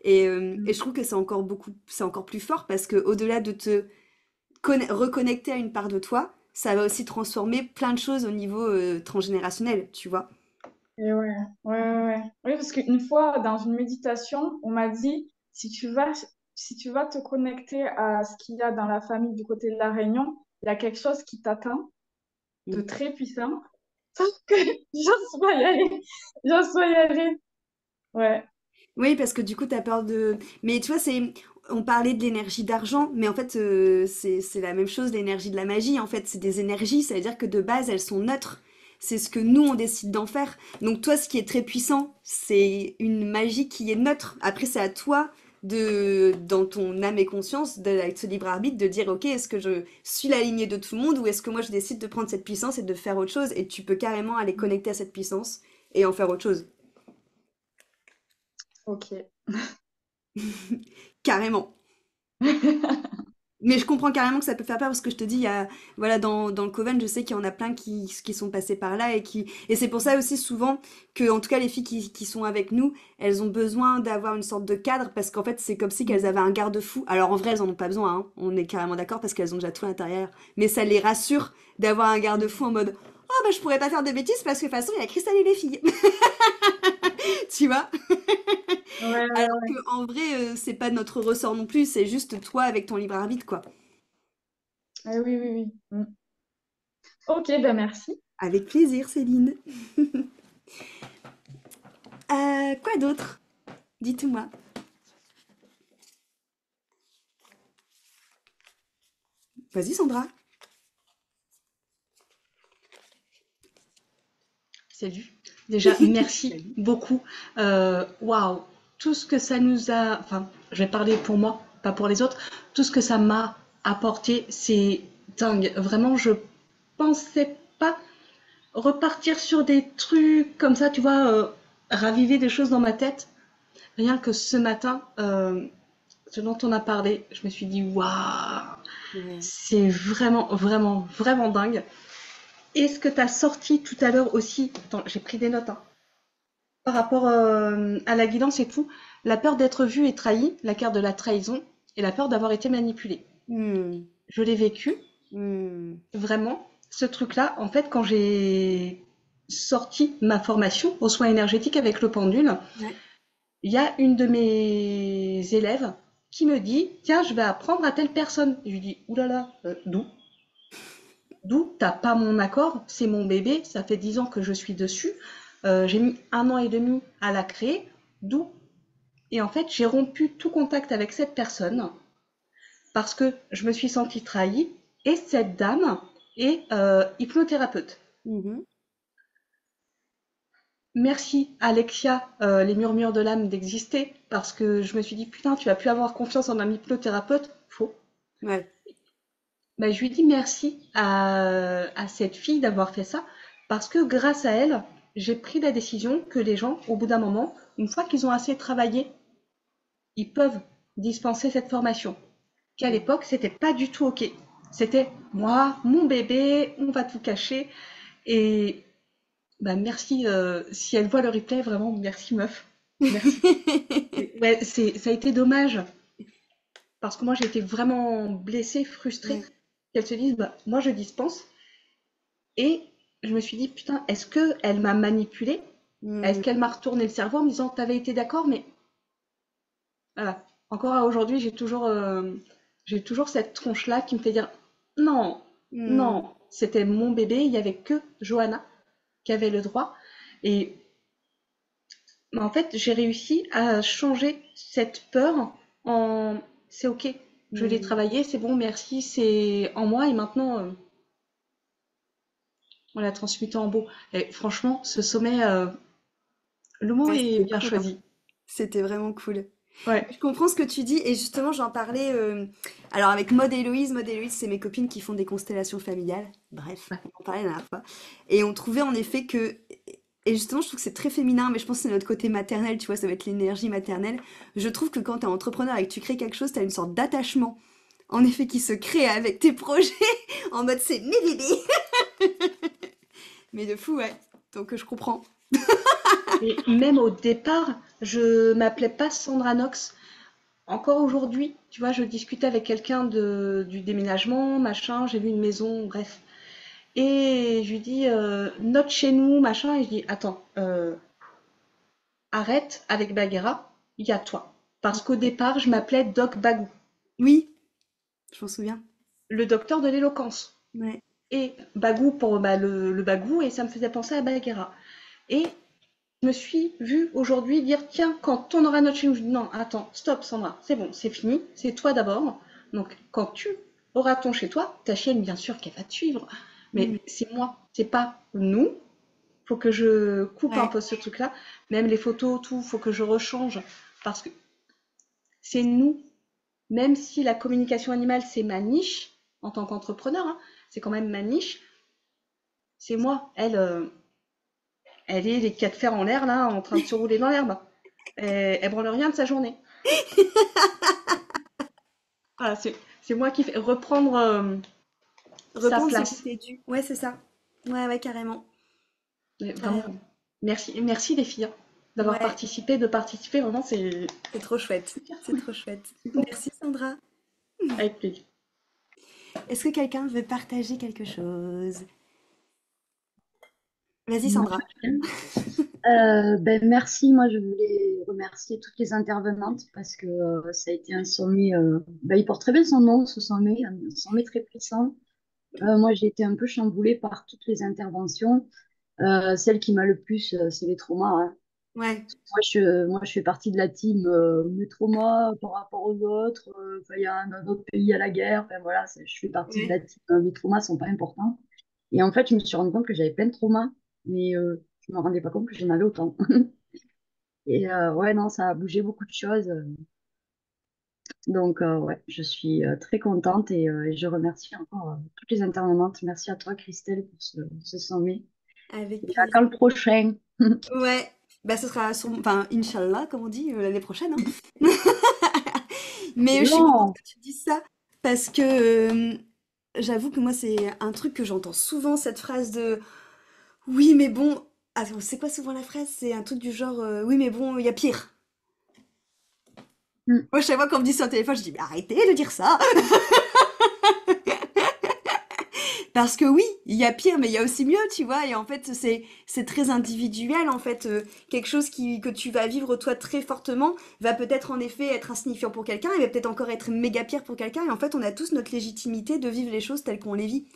Et je trouve que c'est encore plus fort parce que au-delà de te reconnecter à une part de toi, ça va aussi transformer plein de choses au niveau transgénérationnel, tu vois.
Et ouais, ouais, ouais, ouais. Oui, parce qu'une fois, dans une méditation, on m'a dit, si tu vas te connecter à ce qu'il y a dans la famille du côté de la Réunion, il y a quelque chose qui t'attend de
Mm.
très puissant. Sauf que j'ose pas y aller. J'ose pas y aller. Ouais.
Oui, parce que du coup, t'as peur de... Mais tu vois, on parlait de l'énergie d'argent, mais en fait, c'est la même chose, l'énergie de la magie. En fait, c'est des énergies, ça veut dire que de base, elles sont neutres. C'est ce que nous, on décide d'en faire. Donc toi, ce qui est très puissant, c'est une magie qui est neutre. Après, c'est à toi, dans ton âme et conscience, avec ce libre arbitre, de dire, ok, est-ce que je suis la lignée de tout le monde ou est-ce que moi, je décide de prendre cette puissance et de faire autre chose? Et tu peux carrément aller connecter à cette puissance et en faire autre chose.
Ok.
Carrément. Mais je comprends carrément que ça peut faire peur parce que je te dis, voilà, dans le Coven, je sais qu'il y en a plein qui sont passés par là et c'est pour ça aussi souvent que, en tout cas, les filles qui sont avec nous, elles ont besoin d'avoir une sorte de cadre parce qu'en fait, c'est comme si qu'elles avaient un garde-fou. Alors en vrai, elles en ont pas besoin, hein. On est carrément d'accord parce qu'elles ont déjà tout à l'intérieur. Mais ça les rassure d'avoir un garde-fou en mode, oh bah je pourrais pas faire de bêtises parce que de toute façon, il y a Cristal et les filles. Tu vois?
Ouais, ouais,
Alors
ouais.
que en vrai, c'est pas notre ressort non plus, c'est juste toi avec ton libre arbitre, quoi.
Oui, oui, oui. Ok, ben merci.
Avec plaisir, Céline. Quoi d'autre? Dites-moi. Vas-y, Sandra.
Salut. Déjà, merci beaucoup. Waouh, tout ce que ça nous a, enfin, je vais parler pour moi, pas pour les autres, tout ce que ça m'a apporté, c'est dingue. Vraiment, je pensais pas repartir sur des trucs comme ça, tu vois, raviver des choses dans ma tête. Rien que ce matin, ce dont on a parlé, je me suis dit, waouh,
Ouais.
c'est vraiment, vraiment, vraiment dingue. Et ce que tu as sorti tout à l'heure aussi, attends, j'ai pris des notes, hein, par rapport à la guidance et tout, la peur d'être vue et trahie, la carte de la trahison, et la peur d'avoir été manipulée.
Hmm.
Je l'ai vécu,
Hmm.
vraiment, ce truc-là, en fait, quand j'ai sorti ma formation aux soins énergétiques avec le pendule,
Ouais.
il y a une de mes élèves qui me dit, tiens, je vais apprendre à telle personne. Je lui dis, oulala, d'où? D'où? T'as pas mon accord, c'est mon bébé, ça fait 10 ans que je suis dessus, j'ai mis 1 an et demi à la créer, d'où? Et en fait, j'ai rompu tout contact avec cette personne parce que je me suis sentie trahie et cette dame est hypnothérapeute.
Mhm.
Merci Alexia, les murmures de l'âme d'exister parce que je me suis dit putain, tu as pu avoir confiance en un hypnothérapeute. Faux.
Ouais.
Bah, je lui dis merci à cette fille d'avoir fait ça, parce que grâce à elle, j'ai pris la décision que les gens, au bout d'un moment, une fois qu'ils ont assez travaillé, ils peuvent dispenser cette formation. Qu'à l'époque, c'était pas du tout OK. C'était moi, mon bébé, on va tout cacher. Et bah merci, si elle voit le replay, vraiment, merci meuf. Merci. Ouais, ça a été dommage, parce que moi j'ai été vraiment blessée, frustrée,
Ouais.
qu'elle se dise, bah, moi je dispense. Et je me suis dit, putain, est-ce qu'elle m'a manipulée? Est-ce
Hmm.
qu'elle m'a retourné le cerveau en me disant, t'avais été d'accord, mais voilà. Encore à aujourd'hui, j'ai toujours cette tronche-là qui me fait dire, non,
Hmm.
non, c'était mon bébé, il n'y avait que Johanna qui avait le droit. Et en fait, j'ai réussi à changer cette peur en, c'est ok, je l'ai
Hmm.
travaillé, c'est bon, merci, c'est en moi, et maintenant, on l'a transmuté en beau. Et franchement, ce sommet, le mot
Ouais,
est
c'était
bien
cool, hein.
choisi.
C'était vraiment cool.
Ouais.
Je comprends ce que tu dis et justement j'en parlais alors avec Maud et Héloïse c'est mes copines qui font des constellations familiales, bref,
Ouais.
on en parlait la dernière fois et on trouvait en effet que et justement je trouve que c'est très féminin mais je pense que c'est notre côté maternel, tu vois, ça va être l'énergie maternelle. Je trouve que quand t'es entrepreneur et que tu crées quelque chose, t'as une sorte d'attachement en effet qui se crée avec tes projets en mode c'est mes bébés mais de fou ouais, donc je comprends.
Et même au départ, je m'appelais pas Sandra Knox. Encore aujourd'hui, tu vois, je discutais avec quelqu'un du déménagement, machin, j'ai vu une maison, bref. Et je lui dis, note chez nous, machin, et je dis, attends, arrête avec Bagheera, il y a toi. Parce qu'au départ, je m'appelais Doc Bagou,
Oui, je m'en souviens.
le docteur de l'éloquence.
Ouais.
Et Bagou pour bah, le Bagou, et ça me faisait penser à Bagheera. Et je me suis vue aujourd'hui dire, tiens, quand on aura notre film, je dis, non, attends, stop Sandra, c'est bon, c'est fini, c'est toi d'abord. Donc quand tu auras ton chez toi, ta chienne, bien sûr qu'elle va te suivre, mais
Mm.
c'est moi, c'est pas nous. Faut que je coupe un
Ouais.
peu ce truc-là. Même les photos, tout, faut que je rechange. Parce que c'est nous, même si la communication animale, c'est ma niche, en tant qu'entrepreneur, hein, c'est quand même ma niche, c'est moi. Elle est les quatre fers en l'air, là, en train de se rouler dans l'herbe. Elle branle rien de sa journée. Voilà, c'est moi qui fais reprendre sa
Reprendre ce qui
place.
t'est dû. Ouais, c'est ça. Ouais, ouais, carrément.
Mais vraiment,
Carrément.
merci, merci les filles, hein, d'avoir
Ouais,
participé, de participer. Vraiment, c'est
c'est trop chouette.
super
C'est
cool.
trop chouette.
Super.
Merci Sandra.
Avec plaisir.
Est-ce que quelqu'un veut partager quelque chose? Vas-y
Moi,
Sandra.
je viens. Merci. Moi, je voulais remercier toutes les intervenantes parce que ça a été un sommet. Il porte très bien son nom, ce sommet, un sommet très puissant. Moi, j'ai été un peu chamboulée par toutes les interventions. Celle qui m'a le plus, c'est les traumas, hein.
Ouais,
Moi, je fais partie de la team mes traumas par rapport aux autres. Enfin, il y a un autre pays à la guerre. Enfin, voilà, je fais partie de
ouais.
la team mes traumas sont pas importants. Et en fait, je me suis rendu compte que j'avais plein de traumas, mais je me rendais pas compte que j'en avais autant. Et ouais, non, ça a bougé beaucoup de choses. Donc, ouais, je suis très contente et je remercie encore toutes les intervenantes. Merci à toi, Christelle, pour ce sommet.
Avec
Et à
plaisir.
quand le prochain?
Ouais, bah ce sera enfin, Inch'Allah, comme on dit, l'année prochaine, hein. Mais je suis contente
Non!
que tu dises ça, parce que j'avoue que moi, c'est un truc que j'entends souvent, cette phrase de oui, mais bon. Attends, c'est quoi souvent la phrase? C'est un truc du genre oui, mais bon, il y a pire.
Mm.
Moi, chaque fois qu'on me dit ça au téléphone, je dis mais arrêtez de dire ça! Parce que oui, il y a pire, mais il y a aussi mieux, tu vois. Et en fait, c'est très individuel. En fait, quelque chose que tu vas vivre toi très fortement va peut-être en effet être insignifiant pour quelqu'un, et va peut-être encore être méga pire pour quelqu'un. Et en fait, on a tous notre légitimité de vivre les choses telles qu'on les vit.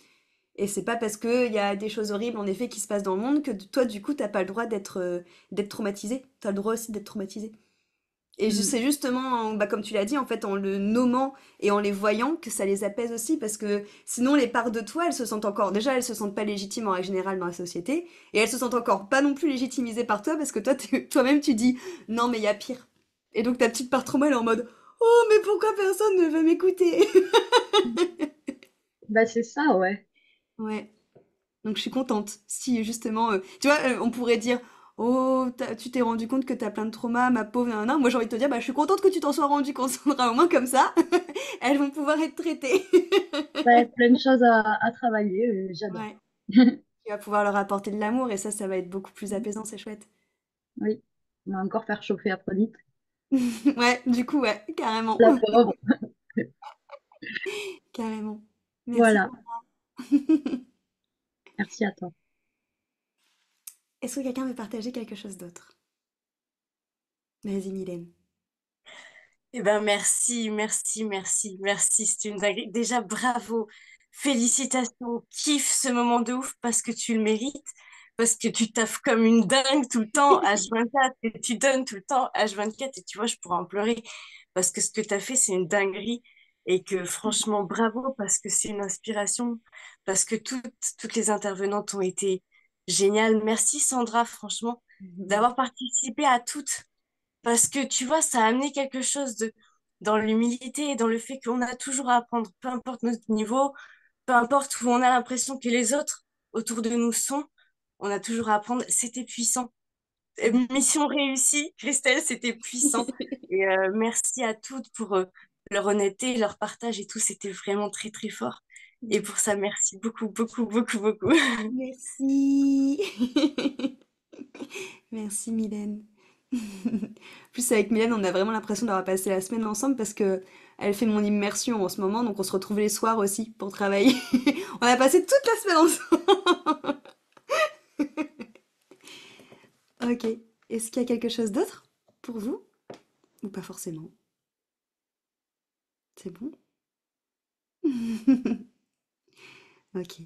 Et c'est pas parce que il y a des choses horribles en effet qui se passent dans le monde que toi, du coup, t'as pas le droit d'être traumatisé. T'as le droit aussi d'être traumatisé. Et
Mm.
c'est justement, bah, comme tu l'as dit, en fait, en le nommant et en les voyant, que ça les apaise aussi, parce que sinon, les parts de toi, elles se sentent encore, déjà, elles se sentent pas légitimes en règle générale dans la société, et elles se sentent encore pas non plus légitimisées par toi, parce que toi, toi-même, tu dis, non, mais il y a pire. Et donc, ta petite part trauma, elle est en mode, oh, mais pourquoi personne ne veut m'écouter?
Bah, c'est ça, ouais.
Ouais. Donc, je suis contente. Si, justement, tu vois, on pourrait dire, oh, tu t'es rendu compte que t'as plein de traumas, ma pauvre, nan. Moi, j'ai envie de te dire, bah, je suis contente que tu t'en sois rendu compte, Sandra, au moins comme ça. Elles vont pouvoir être traitées.
Ouais, plein de choses à travailler, j'adore.
Ouais. Tu vas pouvoir leur apporter de l'amour et ça va être beaucoup plus apaisant, c'est chouette.
Oui, on va encore faire chauffer Aphrodite.
Ouais, du coup, ouais, carrément.
La pauvre.
Carrément. Merci.
Voilà, merci à toi.
Est-ce que quelqu'un veut partager quelque chose d'autre? Vas-y, Mylène.
Eh ben merci, merci, merci, merci. C'est une dinguerie. Déjà, bravo. Félicitations. Kiffe ce moment de ouf parce que tu le mérites. Parce que tu taffes comme une dingue tout le temps, H24, et tu donnes tout le temps, H24, et tu vois, je pourrais en pleurer. Parce que ce que tu as fait, c'est une dinguerie. Et que franchement, bravo, parce que c'est une inspiration. Parce que toutes les intervenantes ont été géniales. Merci, Sandra, franchement, d'avoir participé à toutes. Parce que tu vois, ça a amené quelque chose dans l'humilité et dans le fait qu'on a toujours à apprendre, peu importe notre niveau, peu importe où on a l'impression que les autres autour de nous sont, on a toujours à apprendre. C'était puissant. Mission réussie, Christelle, c'était puissant. Et merci à toutes pour leur honnêteté, leur partage et tout. C'était vraiment très, très fort. Et pour ça, merci beaucoup, beaucoup, beaucoup, beaucoup.
Merci. Merci, Mylène. En plus, avec Mylène, on a vraiment l'impression d'avoir passé la semaine ensemble parce que elle fait mon immersion en ce moment, donc on se retrouve les soirs aussi pour travailler. On a passé toute la semaine ensemble. Ok. Est-ce qu'il y a quelque chose d'autre pour vous? Ou pas forcément? C'est bon? Ok.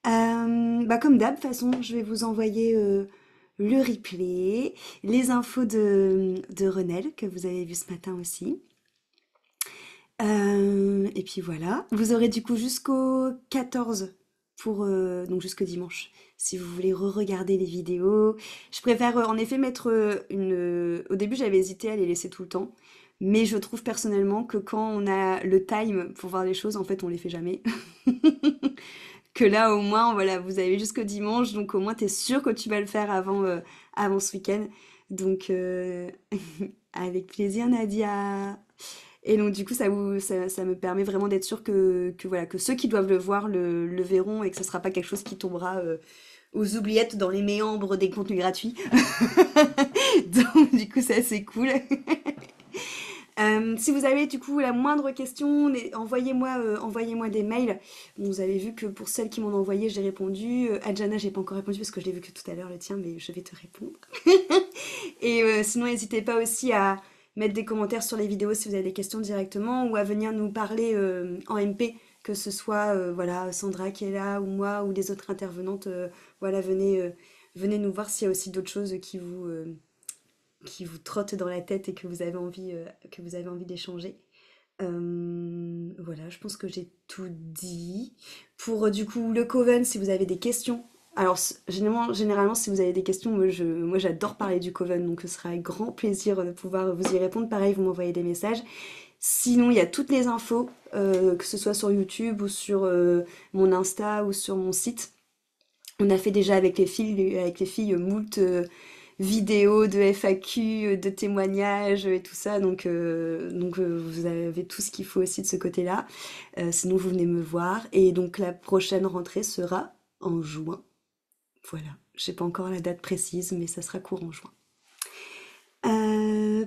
Bah comme d'hab, de toute façon, je vais vous envoyer le replay, les infos de Renelle que vous avez vu ce matin aussi. Et puis voilà. Vous aurez du coup jusqu'au 14 pour donc jusqu'au dimanche si vous voulez re-regarder les vidéos. Je préfère en effet mettre au début j'avais hésité à les laisser tout le temps, mais je trouve personnellement que quand on a le time pour voir les choses, en fait on les fait jamais. Que là au moins voilà, vous avez jusqu'au dimanche, donc au moins t'es sûr que tu vas le faire avant ce week-end. Donc avec plaisir Nadia. Et donc du coup ça me permet vraiment d'être sûr que voilà que ceux qui doivent le voir le verront et que ce sera pas quelque chose qui tombera aux oubliettes dans les méandres des contenus gratuits. Donc du coup c'est assez cool. Si vous avez du coup la moindre question, envoyez-moi des mails. Bon, vous avez vu que pour celles qui m'ont envoyé, j'ai répondu. Adjana, j'ai pas encore répondu parce que je l'ai vu que tout à l'heure le tien, mais je vais te répondre. Et sinon, n'hésitez pas aussi à mettre des commentaires sur les vidéos si vous avez des questions directement ou à venir nous parler en MP, que ce soit voilà Sandra qui est là ou moi ou les autres intervenantes. Voilà, venez. venez nous voir s'il y a aussi d'autres choses qui vous trottent dans la tête et que vous avez envie d'échanger. Voilà, je pense que j'ai tout dit. Pour du coup le Coven, si vous avez des questions. Alors généralement, si vous avez des questions, moi j'adore parler du Coven, donc ce sera avec grand plaisir de pouvoir vous y répondre. Pareil, vous m'envoyez des messages. Sinon, il y a toutes les infos, que ce soit sur YouTube ou sur mon Insta ou sur mon site. On a fait déjà avec les filles moult vidéos de FAQ, de témoignages et tout ça. Donc vous avez tout ce qu'il faut aussi de ce côté-là. Sinon, vous venez me voir. Et donc la prochaine rentrée sera en juin. Voilà. Je sais pas encore la date précise, mais ça sera courant juin.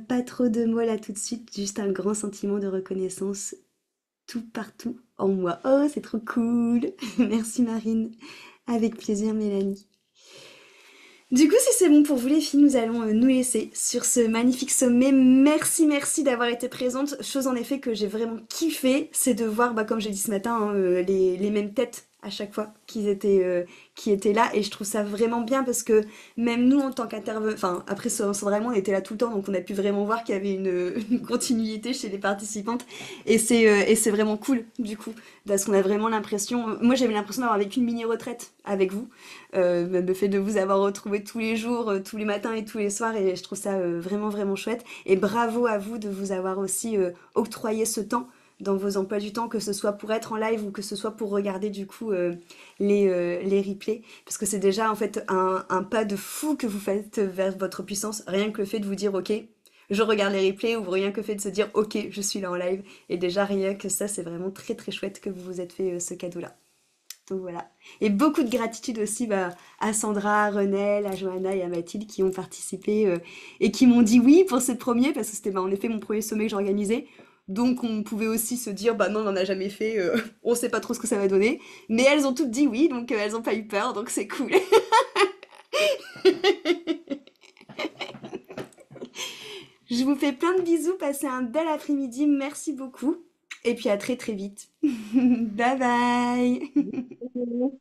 Pas trop de mots là tout de suite, juste un grand sentiment de reconnaissance tout partout en moi. Oh, c'est trop cool! Merci Marine. Avec plaisir Mélanie. Du coup, si c'est bon pour vous les filles, nous allons nous laisser sur ce magnifique sommet. Merci, merci d'avoir été présente. Chose en effet que j'ai vraiment kiffé, c'est de voir, bah, comme j'ai dit ce matin, hein, les mêmes têtes à chaque fois qui étaient là. Et je trouve ça vraiment bien parce que même nous, en tant qu'intervenants, enfin, après Sandra et moi, on était là tout le temps, donc on a pu vraiment voir qu'il y avait une continuité chez les participantes. Et c'est vraiment cool, du coup, parce qu'on a vraiment l'impression... Moi, j'avais l'impression d'avoir vécu une mini-retraite avec vous. Le fait de vous avoir retrouvé tous les jours, tous les matins et tous les soirs, et je trouve ça vraiment vraiment chouette. Et bravo à vous de vous avoir aussi octroyé ce temps dans vos emplois du temps, que ce soit pour être en live ou que ce soit pour regarder du coup les replays, parce que c'est déjà en fait un pas de fou que vous faites vers votre puissance, rien que le fait de vous dire ok, je regarde les replays, ou rien que le fait de se dire ok, je suis là en live, et déjà rien que ça, c'est vraiment très très chouette que vous vous êtes fait ce cadeau-là. Donc voilà. Et beaucoup de gratitude aussi bah, à Sandra, à Renelle, à Johanna et à Mathilde qui ont participé et qui m'ont dit oui pour ce premier, parce que c'était bah, en effet mon premier sommet que j'organisais. Donc on pouvait aussi se dire bah non, on n'en a jamais fait, on sait pas trop ce que ça va donner. Mais elles ont toutes dit oui, donc elles ont pas eu peur, donc c'est cool. Je vous fais plein de bisous, passez un bel après-midi, merci beaucoup. Et puis à très très vite. Bye bye.